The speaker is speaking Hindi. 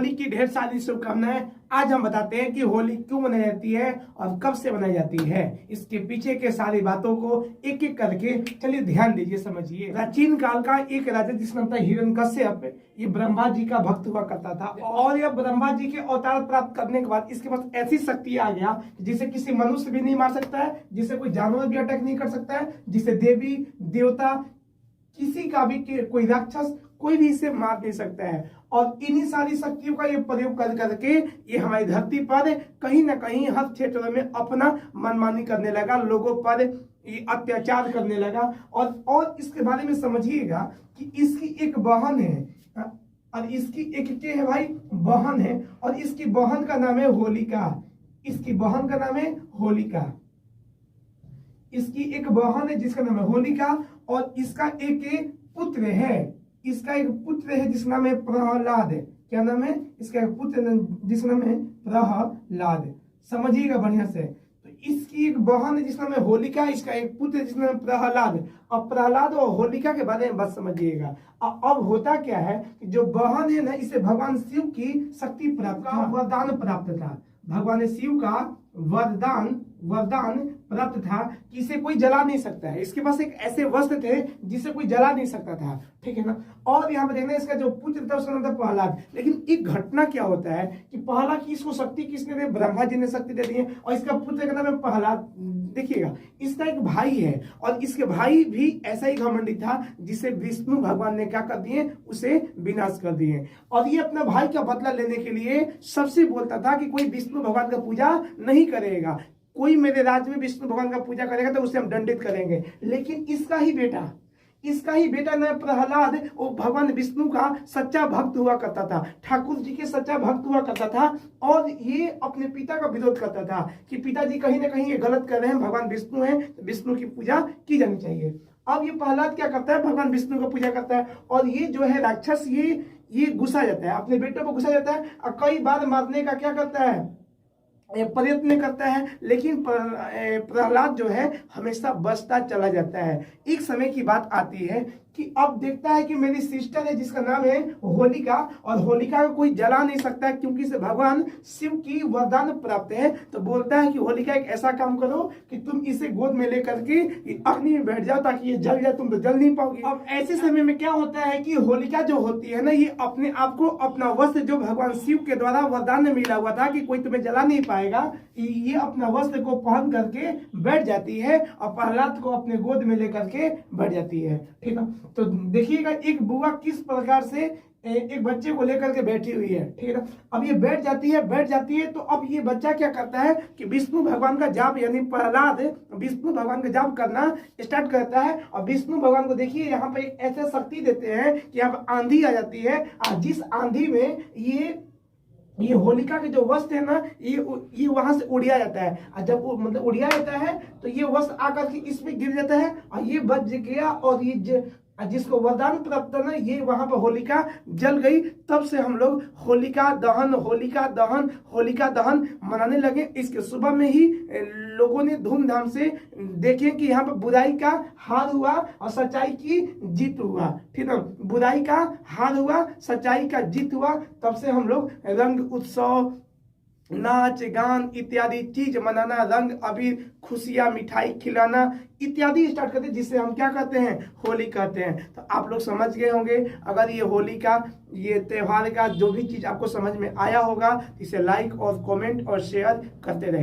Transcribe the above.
होली की ढेर सारी शुभकामनाएं। आज हम बताते हैं कि होली क्यों मनाई जाती है और कब से मनाई जाती है। इसके पीछे के सारी बातों को एक एक करके चलिए ध्यान दीजिए, समझिए। प्राचीन काल का एक राजा जिसका नाम था हिरण्यकश्यप, ये ब्रह्मा जी का भक्त हुआ करता था और यह ब्रह्मा जी के अवतार प्राप्त करने के बाद इसके पास ऐसी शक्ति आ गया जिसे किसी मनुष्य भी नहीं मार सकता है, जिसे कोई जानवर भी अटैक नहीं कर सकता है, जिसे देवी देवता किसी का भी कोई राक्षस कोई भी इसे मार नहीं सकता है। और इन्हीं सारी शक्तियों का ये प्रयोग कर करके ये हमारी धरती पर कहीं ना कहीं हर क्षेत्र में अपना मनमानी करने लगा, लोगों पर ये अत्याचार करने लगा। और इसके बारे में समझिएगा कि इसकी एक बहन है और इसकी एक क्या है भाई, बहन है, और इसकी बहन का नाम है होलिका। इसकी बहन का नाम है होलिका। इसकी एक बहन है जिसका नाम है होलिका और इसका एक पुत्र है। इसका एक पुत्र है जिसका नाम है प्रहलाद। क्या नाम है इसका? एक पुत्र जिसका नाम है प्रहलाद। समझिएगा बढ़िया से। तो इसकी एक बहन है जिसका नाम है होलिका, इसका एक पुत्र है जिसका नाम है प्रहलाद। अब प्रहलाद और होलिका के बारे में बस समझिएगा। अब होता क्या है कि जो बहन है ना, इसे भगवान शिव की शक्ति प्राप्त था, वरदान प्राप्त था। भगवान शिव का वरदान प्राप्त था कि इसे कोई जला नहीं सकता है। इसके पास एक ऐसे वस्त्र थे जिसे कोई जला नहीं सकता था, ठीक है ना। और यहाँ पे देखना, इसका जो पुत्र था उसका नाम था प्रहलाद। लेकिन एक घटना क्या होता है कि पहला की इसको शक्ति किसने दी? ब्रह्मा जी ने शक्ति दे दी है। और इसका पुत्र का नाम है प्रहलाद। देखिएगा, इसका एक भाई है और इसके भाई भी ऐसा ही घमंडी था जिसे विष्णु भगवान ने क्या कर दिए? उसे विनाश कर दिए। और ये अपना भाई का बदला लेने के लिए सबसे बोलता था कि कोई विष्णु भगवान का पूजा नहीं करेगा, कोई मेरे राज्य में विष्णु भगवान का पूजा करेगा तो उसे हम दंडित करेंगे। लेकिन इसका ही बेटा न प्रहलाद, वो भगवान विष्णु का सच्चा भक्त हुआ करता था, ठाकुर जी के सच्चा भक्त हुआ करता था। और ये अपने पिता का विरोध करता था कि पिताजी कहीं ना कहीं ये गलत कर रहे हैं, भगवान विष्णु है तो विष्णु की पूजा की जानी चाहिए। अब ये प्रहलाद क्या करता है? भगवान विष्णु का पूजा करता है और ये जो है राक्षस, ये गुस्सा जाता है, अपने बेटे को गुस्सा जाता है और कई बार मारने का क्या करता है? प्रयत्न करता है। लेकिन प्रहलाद जो है हमेशा बचता चला जाता है। एक समय की बात आती है कि अब देखता है कि मेरी सिस्टर है जिसका नाम है होलिका, और होलिका को कोई जला नहीं सकता क्योंकि इसे भगवान शिव की वरदान प्राप्त है। तो बोलता है कि होलिका एक ऐसा काम करो कि तुम इसे गोद में लेकर के अग्नि में बैठ जाओ ताकि ये जल जाए, तुम तो जल नहीं पाओगी। अब ऐसे समय में क्या होता है कि होलिका जो होती है ना, ये अपने आप को अपना वस्त्र जो भगवान शिव के द्वारा वरदान में मिला हुआ था कि कोई तुम्हें जला नहीं पाएगा, ये अपना वस्त्र को पहन करके बैठ जाती है और प्रहलाद को अपने गोद में लेकर के बैठ जाती है, ठीक है। तो देखिएगा एक बुआ किस प्रकार से एक बच्चे को लेकर के बैठी हुई है, ठीक है ना। अब ये बैठ जाती है तो अब ये बच्चा क्या करता है कि विष्णु भगवान का जाप, यानी प्रहलाद विष्णु भगवान का जाप करना स्टार्ट करता है। और विष्णु भगवान को देखिए यहाँ पे एक ऐसा शक्ति देते हैं कि यहाँ पे आंधी आ जाती है और जिस आंधी में ये होलिका के जो वस्त्र है ना, ये वहां से उड़िया जाता है। और जब वो मतलब उड़िया जाता है तो ये वस्त्र आकर के इसमें गिर जाता है और ये बच गया। और ये जिसको वरदान प्राप्त ना, ये वहां पर होलिका जल गई। तब से हम लोग होलिका दहन मनाने लगे। इसके सुबह में ही लोगों ने धूमधाम से देखे कि यहाँ पर बुराई का हार हुआ और सच्चाई की जीत हुआ, ठीक है। बुराई का हार हुआ, सच्चाई का जीत हुआ। तब से हम लोग रंग उत्सव, नाच गान इत्यादि चीज मनाना, रंग अबीर, खुशियां, मिठाई खिलाना इत्यादि स्टार्ट करते हैं, जिससे हम क्या कहते हैं? होली कहते हैं। तो आप लोग समझ गए होंगे। अगर ये होली का, ये त्योहार का जो भी चीज आपको समझ में आया होगा, इसे लाइक और कमेंट और शेयर करते रहें।